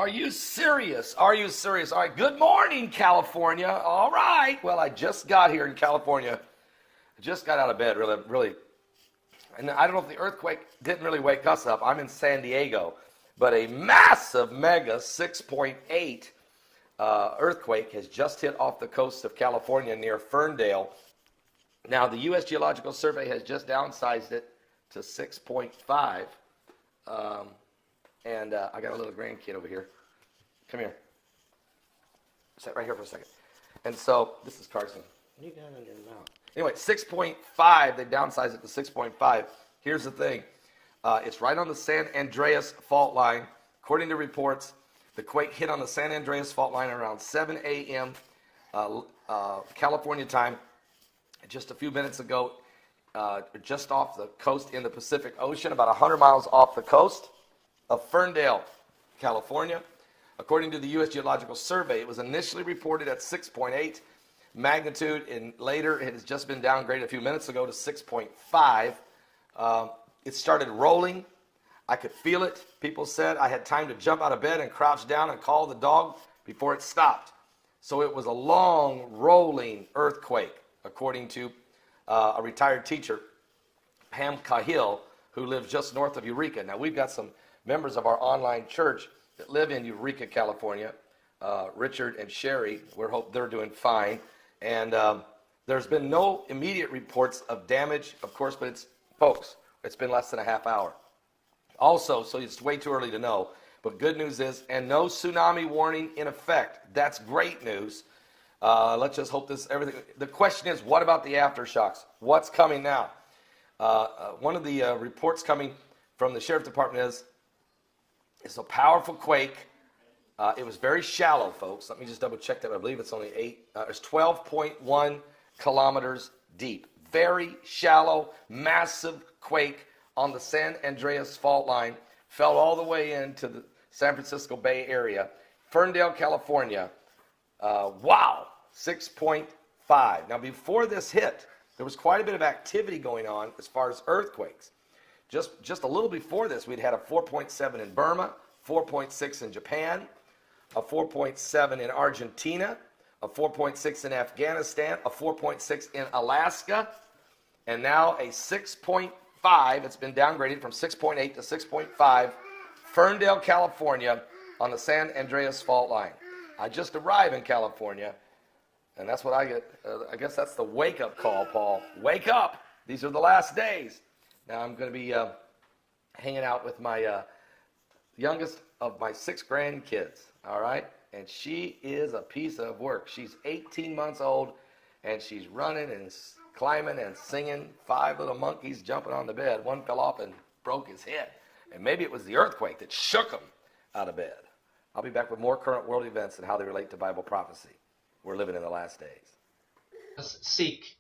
Are you serious? Are you serious? All right, good morning, California. All right. Well, I just got here in California. I just got out of bed, really. And I don't know if the earthquake didn't really wake us up. I'm in San Diego. But a massive, mega 6.8 earthquake has just hit off the coast of California near Ferndale. Now, the U.S. Geological Survey has just downsized it to 6.5. I got a little grandkid over here. Come here. Sit right here for a second. And so, this is Carson. What are you got in your mouth? Anyway, 6.5, they downsized it to 6.5. Here's the thing. It's right on the San Andreas fault line. According to reports, the quake hit on the San Andreas fault line around 7 a.m. California time. Just a few minutes ago, just off the coast in the Pacific Ocean, about 100 miles off the coast of Ferndale, California. According to the U.S. Geological Survey, it was initially reported at 6.8 magnitude, and later it has just been downgraded a few minutes ago to 6.5. It started rolling. I could feel it. People said I had time to jump out of bed and crouch down and call the dog before it stopped. So it was a long, rolling earthquake, according to a retired teacher, Pam Cahill, who lives just north of Eureka. Now, we've got some members of our online church that live in Eureka, California, Richard and Sherry. We hope they're doing fine. And there's been no immediate reports of damage, of course, but folks, it's been less than a half hour. Also, so it's way too early to know, but good news is, and no tsunami warning in effect. That's great news. Let's just hope everything. The question is, what about the aftershocks? What's coming now? One of the reports coming from the Sheriff's Department is, it's a powerful quake. It was very shallow, folks. Let me just double check that. I believe it's only it's 12.1 kilometers deep. Very shallow, massive quake on the San Andreas fault line. Fell all the way into the San Francisco Bay Area. Ferndale, California. Wow, 6.5. Now, before this hit, there was quite a bit of activity going on as far as earthquakes. Just a little before this, we'd had a 4.7 in Burma, 4.6 in Japan, a 4.7 in Argentina, a 4.6 in Afghanistan, a 4.6 in Alaska, and now a 6.5. It's been downgraded from 6.8 to 6.5, Ferndale, California, on the San Andreas fault line. I just arrived in California, and that's what I get. I guess that's the wake-up call, Paul. Wake up! These are the last days. Now I'm going to be hanging out with my youngest of my 6 grandkids, all right? And she is a piece of work. She's 18 months old, and she's running and climbing and singing. 5 little monkeys jumping on the bed. One fell off and broke his head. And maybe it was the earthquake that shook him out of bed. I'll be back with more current world events and how they relate to Bible prophecy. We're living in the last days. Seek.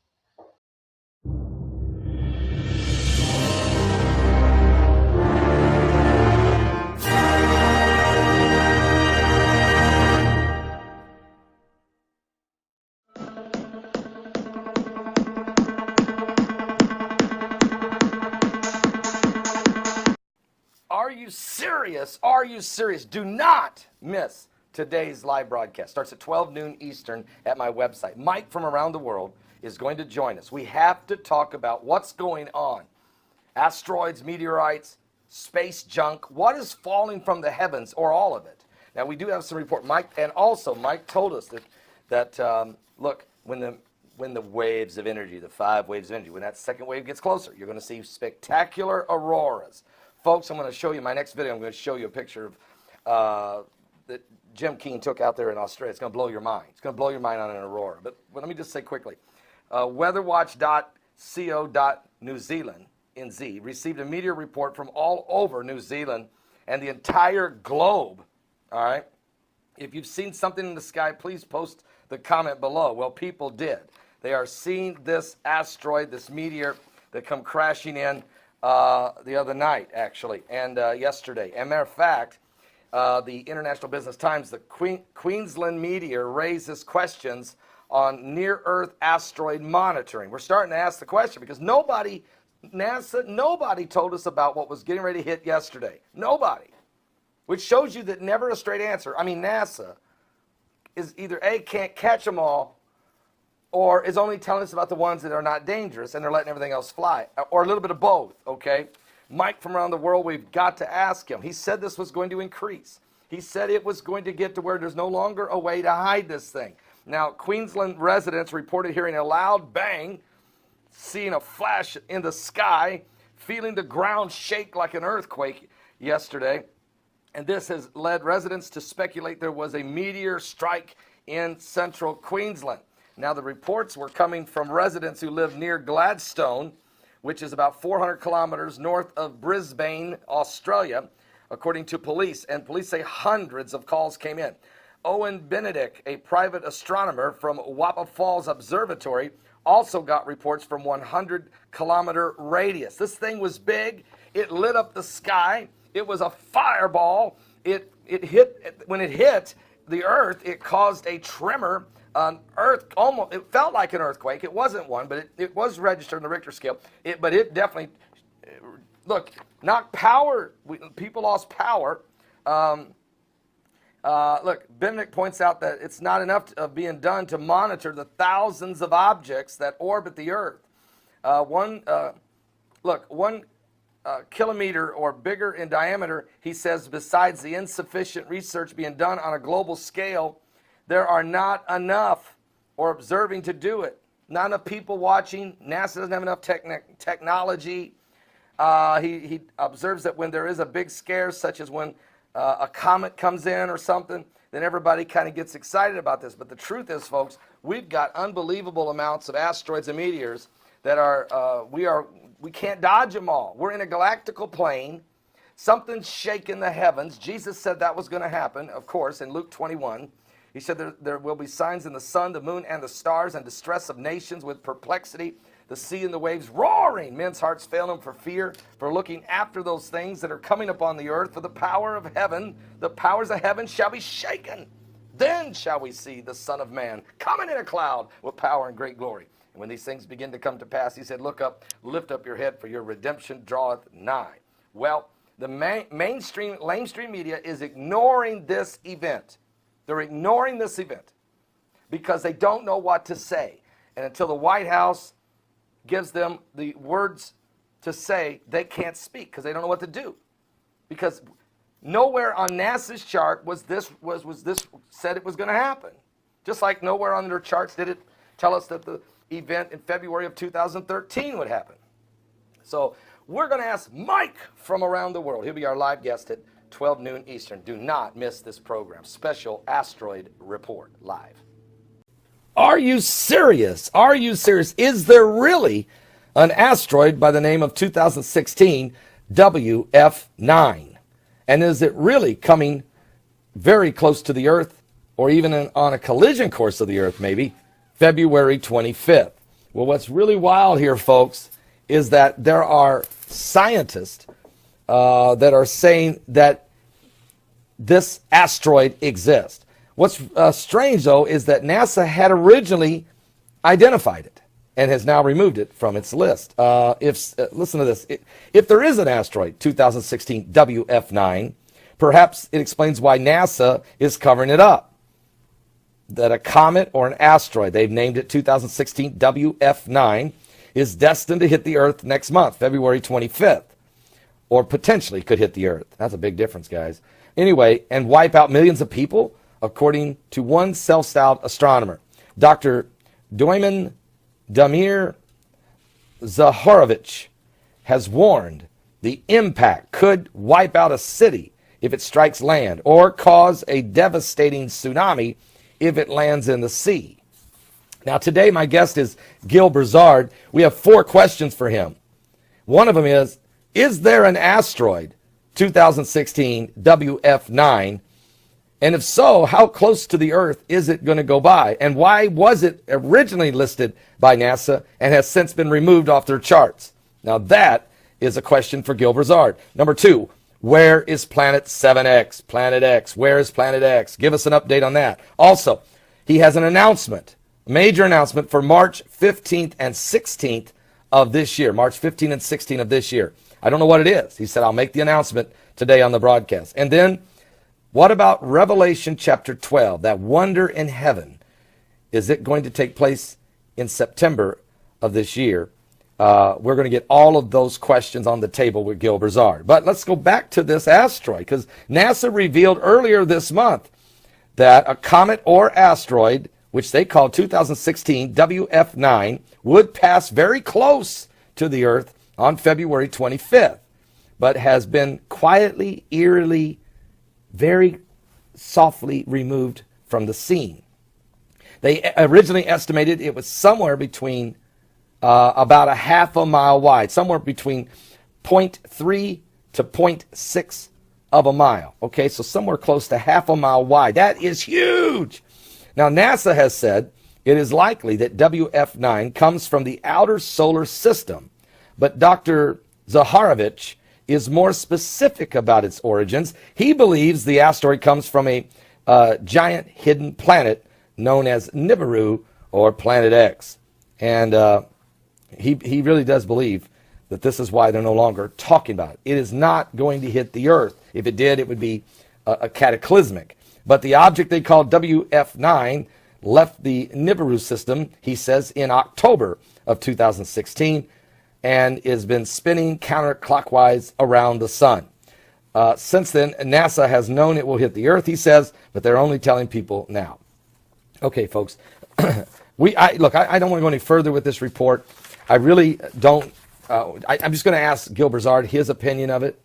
Are you serious? Are you serious? Do not miss today's live broadcast. Starts at 12 noon Eastern at my website. Mike from around the world is going to join us. We have to talk about what's going on. Asteroids, meteorites, space junk. What is falling from the heavens, or all of it? Now, we do have some report. Mike told us that look, when the waves of energy, the 5 waves of energy, when that second wave gets closer, you're going to see spectacular auroras. Folks, I'm going to show you my next video. I'm going to show you a picture of that Jim Keane took out there in Australia. It's going to blow your mind. It's going to blow your mind on an aurora. But let me just say quickly, weatherwatch.co.New Zealand, NZ, received a meteor report from all over New Zealand and the entire globe. All right? If you've seen something in the sky, please post the comment below. Well, people did. They are seeing this asteroid, this meteor that come crashing in the other night, actually, and yesterday. As a matter of fact, the International Business Times, the Queensland meteor raises questions on near-Earth asteroid monitoring. We're starting to ask the question because NASA, nobody told us about what was getting ready to hit yesterday. Nobody. which shows you that never a straight answer. I mean, NASA is either A, can't catch them all, or is only telling us about the ones that are not dangerous, and they're letting everything else fly, or a little bit of both, okay? Mike from around the world, we've got to ask him. He said this was going to increase. He said it was going to get to where there's no longer a way to hide this thing. Now, Queensland residents reported hearing a loud bang, seeing a flash in the sky, feeling the ground shake like an earthquake yesterday. And this has led residents to speculate there was a meteor strike in central Queensland. Now, the reports were coming from residents who live near Gladstone, which is about 400 kilometers north of Brisbane, Australia, according to police. And police say hundreds of calls came in. Owen Benedict, a private astronomer from Wappa Falls Observatory, also got reports from 100-kilometer radius. This thing was big. It lit up the sky. It was a fireball. It hit, when it hit the earth, it caused a tremor. Almost, it felt like an earthquake. It wasn't one, but it was registered on the Richter scale. But it definitely, look, knocked power. People lost power. Look, Benedict points out that it's not enough of being done to monitor the thousands of objects that orbit the Earth. One kilometer or bigger in diameter, he says, besides the insufficient research being done on a global scale, there are not enough or observing to do it. Not enough people watching. NASA doesn't have enough technology. He observes that when there is a big scare, such as when a comet comes in or something, then everybody kind of gets excited about this. But the truth is, folks, we've got unbelievable amounts of asteroids and meteors that we can't dodge them all. We're in a galactical plane. Something's shaking the heavens. Jesus said that was going to happen, of course, in Luke 21. He said there will be signs in the sun, the moon, and the stars, and distress of nations with perplexity, the sea and the waves roaring. Men's hearts fail them for fear, for looking after those things that are coming upon the earth. For the power of heaven, the powers of heaven shall be shaken. Then shall we see the Son of Man coming in a cloud with power and great glory. And when these things begin to come to pass, he said, look up, lift up your head, for your redemption draweth nigh. Well, the mainstream media is ignoring this event. They're ignoring this event because they don't know what to say. And until the White House gives them the words to say, they can't speak because they don't know what to do. Because nowhere on NASA's chart was this said it was going to happen. Just like nowhere on their charts did it tell us that the event in February of 2013 would happen. So we're going to ask Mike from around the world. He'll be our live guest at 12 noon Eastern. Do not miss this program. Special Asteroid Report live. Are you serious? Are you serious? Is there really an asteroid by the name of 2016 WF9? And is it really coming very close to the Earth, or even on a collision course of the Earth, maybe, February 25th? Well, what's really wild here, folks, is that there are scientists that are saying that this asteroid exists. What's strange, though, is that NASA had originally identified it and has now removed it from its list. Listen to this. If there is an asteroid, 2016 WF9, perhaps it explains why NASA is covering it up. That a comet or an asteroid, they've named it 2016 WF9, is destined to hit the Earth next month, February 25th. Or potentially could hit the Earth. That's a big difference, guys. Anyway, and wipe out millions of people, according to one self-styled astronomer. Dr. Doiman Damir Zahorovich has warned the impact could wipe out a city if it strikes land, or cause a devastating tsunami if it lands in the sea. Now, today my guest is Gil Broussard. We have 4 questions for him. One of them is there an asteroid, 2016 WF9? And if so, how close to the Earth is it going to go by? And why was it originally listed by NASA and has since been removed off their charts? Now that is a question for Gil Broussard. Number 2, where is Planet 7X? Planet X, where is Planet X? Give us an update on that. Also, he has an announcement, a major announcement for March 15th and 16th of this year. March 15th and 16th of this year. I don't know what it is. He said, I'll make the announcement today on the broadcast. And then What about Revelation chapter 12, that wonder in heaven? Is it going to take place in September of this year? We're going to get all of those questions on the table with Gil Brazard. But let's go back to this asteroid, because NASA revealed earlier this month that a comet or asteroid, which they call 2016 WF9, would pass very close to the Earth on February 25th, but has been quietly, eerily, very softly removed from the scene. They originally estimated it was somewhere between about a half a mile wide, somewhere between 0.3 to 0.6 of a mile. Okay, so somewhere close to half a mile wide. That is huge. Now, NASA has said it is likely that WF9 comes from the outer solar system, but Dr. Zaharovich is more specific about its origins. He believes the asteroid comes from a giant hidden planet known as Nibiru, or Planet X. And he really does believe that this is why they're no longer talking about it. It is not going to hit the Earth. If it did, it would be a cataclysmic. But the object they call WF9 left the Nibiru system, he says, in October of 2016 and has been spinning counterclockwise around the sun. Since then, NASA has known it will hit the Earth, he says, but they're only telling people now. Okay, folks, I don't want to go any further with this report. I really don't. I'm just going to ask Gil Brazard his opinion of it.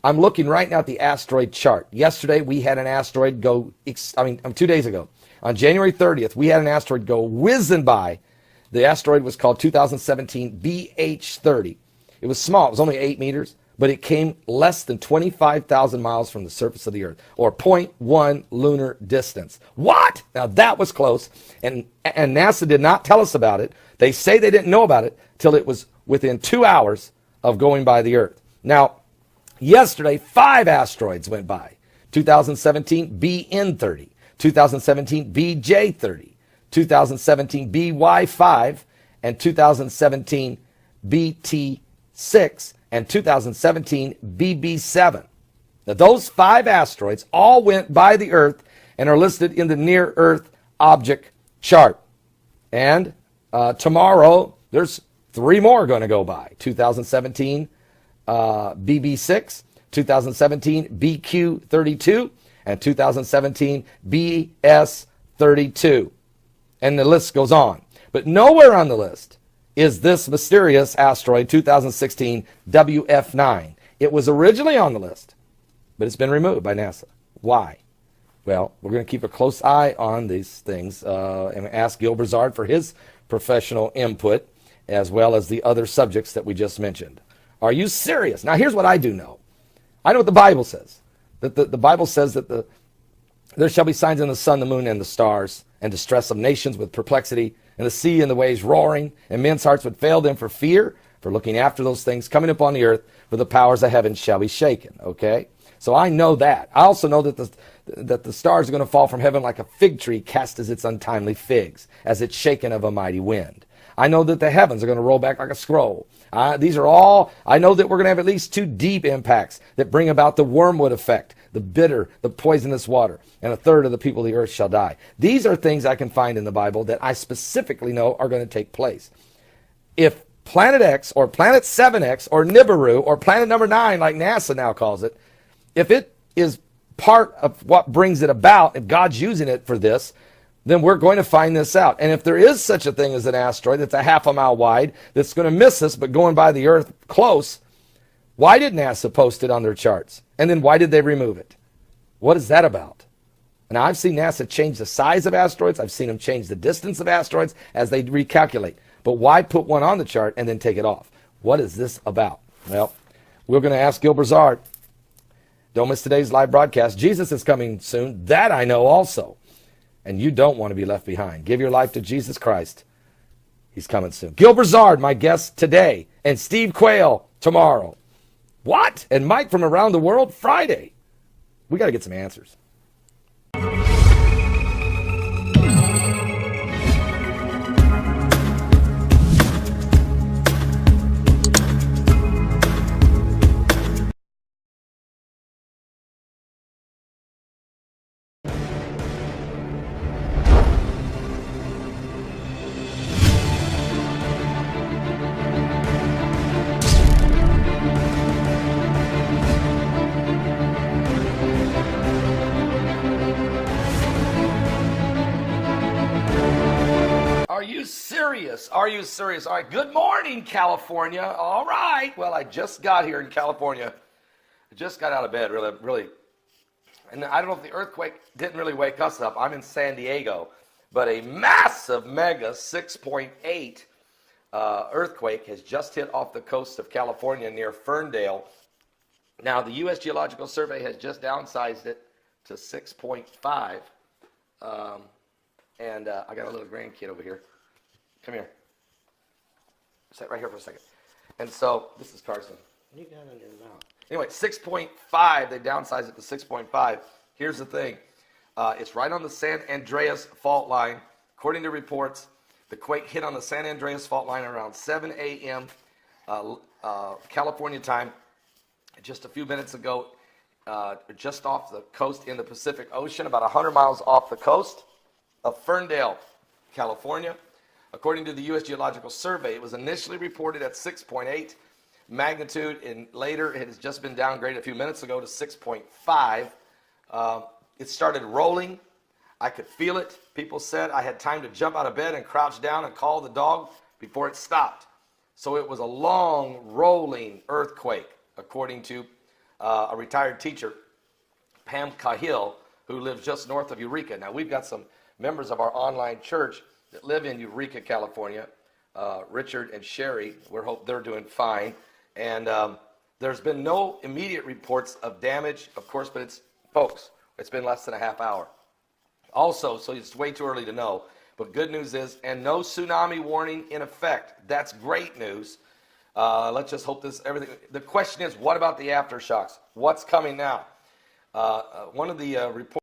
I'm looking right now at the asteroid chart. Yesterday, we had an asteroid 2 days ago. On January 30th, we had an asteroid go whizzing by. The asteroid was called 2017 BH30. It was small. It was only 8 meters, but it came less than 25,000 miles from the surface of the Earth, or 0.1 lunar distance. What? Now, that was close, and NASA did not tell us about it. They say they didn't know about it till it was within 2 hours of going by the Earth. Now, yesterday, 5 asteroids went by. 2017 BN30, 2017 BJ30, 2017 BY5, and 2017 BT6, and 2017 BB7. Now, those 5 asteroids all went by the Earth and are listed in the Near-Earth Object Chart. And tomorrow, there's 3 more going to go by. 2017 BB6, 2017 BQ32, and 2017 BS32. And the list goes on. But nowhere on the list is this mysterious asteroid 2016 WF9. It was originally on the list, but it's been removed by NASA. Why? Well, we're going to keep a close eye on these things and ask Gil Brazard for his professional input, as well as the other subjects that we just mentioned. Are you serious? Now, here's what I do know. I know what the Bible says. That the Bible says that there shall be signs in the sun, the moon, and the stars, and distress of nations with perplexity, and the sea and the waves roaring, and men's hearts would fail them for fear, for looking after those things coming upon the earth, for the powers of heaven shall be shaken. Okay? So I know that. I also know that the stars are going to fall from heaven like a fig tree cast as its untimely figs, as it's shaken of a mighty wind. I know that the heavens are going to roll back like a scroll. These are all, I know that we're going to have at least 2 deep impacts that bring about the wormwood effect, the bitter, the poisonous water, and 1/3 of the people of the earth shall die. These are things I can find in the Bible that I specifically know are going to take place. If Planet X or Planet 7X or Nibiru or Planet number 9, like NASA now calls it, if it is part of what brings it about, if God's using it for this, then we're going to find this out. And if there is such a thing as an asteroid that's a half a mile wide, that's going to miss us but going by the Earth close, why did NASA post it on their charts? And then why did they remove it? What is that about? And I've seen NASA change the size of asteroids. I've seen them change the distance of asteroids as they recalculate. But why put one on the chart and then take it off? What is this about? Well, we're going to ask Gil Brazard. Don't miss today's live broadcast. Jesus is coming soon. That I know also. And you don't want to be left behind. Give your life to Jesus Christ. He's coming soon. Gil Brazard, my guest today, and Steve Quayle tomorrow. What? And Mike from around the world Friday. We got to get some answers. serious? Are you serious? All right, good morning, California. All right. Well, I just got here in California. I just got out of bed, really. And I don't know if the earthquake didn't really wake us up. I'm in San Diego. But a massive, mega 6.8 earthquake has just hit off the coast of California near Ferndale. Now, the U.S. Geological Survey has just downsized it to 6.5. I got a little grandkid over here. Come here. Sit right here for a second. And so, this is Carson. What you got in your mouth? Anyway, 6.5. They downsized it to 6.5. Here's the thing. It's right on the San Andreas fault line. According to reports, the quake hit on the San Andreas fault line around 7 a.m. California time. Just a few minutes ago, just off the coast in the Pacific Ocean, about 100 miles off the coast of Ferndale, California. According to the U.S. Geological Survey, it was initially reported at 6.8 magnitude, and later it has just been downgraded a few minutes ago to 6.5. It started rolling. I could feel it. People said I had time to jump out of bed and crouch down and call the dog before it stopped. So it was a long, rolling earthquake, according to a retired teacher, Pam Cahill, who lives just north of Eureka. Now, we've got some members of our online church that live in Eureka, California, Richard and Sherry. We hope they're doing fine. And there's been no immediate reports of damage, of course, but it's been less than a half hour. Also, so it's way too early to know, but good news is, and no tsunami warning in effect. That's great news. Let's just hope everything. The question is, what about the aftershocks? What's coming now? One of the reports